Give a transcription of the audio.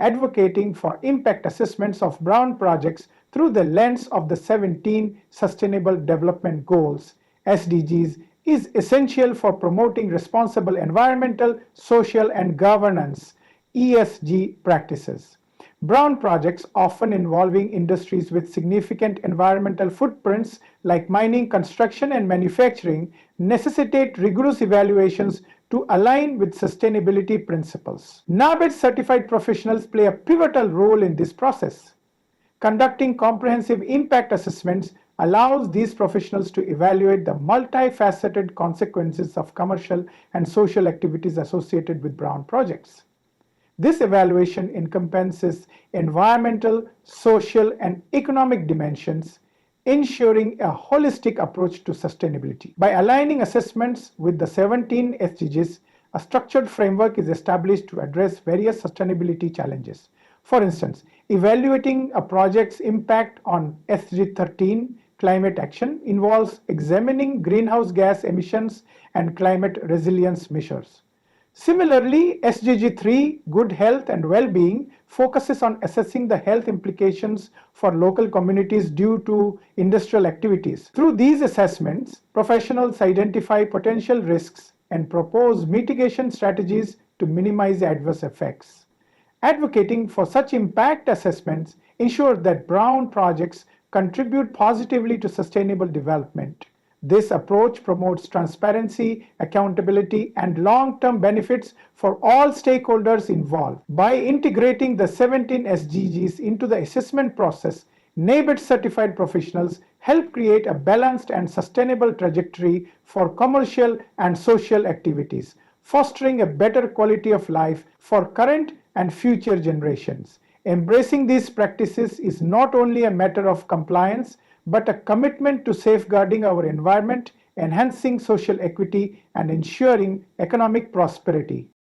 advocating for impact assessments of brown projects through the lens of the 17 Sustainable Development Goals (SDGs) is essential for promoting responsible environmental, social, and governance (ESG) practices. Brown projects, often involving industries with significant environmental footprints like mining, construction, and manufacturing, necessitate rigorous evaluations to align with sustainability principles. NABET certified professionals play a pivotal role in this process. Conducting comprehensive impact assessments allows these professionals to evaluate the multifaceted consequences of commercial and social activities associated with brown projects. This evaluation encompasses environmental, social, and economic dimensions, ensuring a holistic approach to sustainability. By aligning assessments with the 17 SDGs, a structured framework is established to address various sustainability challenges. For instance, evaluating a project's impact on SDG 13, climate action, involves examining greenhouse gas emissions and climate resilience measures. Similarly, SDG 3, Good Health and Well-being, focuses on assessing the health implications for local communities due to industrial activities. Through these assessments, professionals identify potential risks and propose mitigation strategies to minimize adverse effects. Advocating for such impact assessments ensures that brown projects contribute positively to sustainable development. This approach promotes transparency, accountability, and long-term benefits for all stakeholders involved. By integrating the 17 SDGs into the assessment process, NABET certified professionals help create a balanced and sustainable trajectory for commercial and social activities, fostering a better quality of life for current and future generations. Embracing these practices is not only a matter of compliance, but a commitment to safeguarding our environment, enhancing social equity, and ensuring economic prosperity.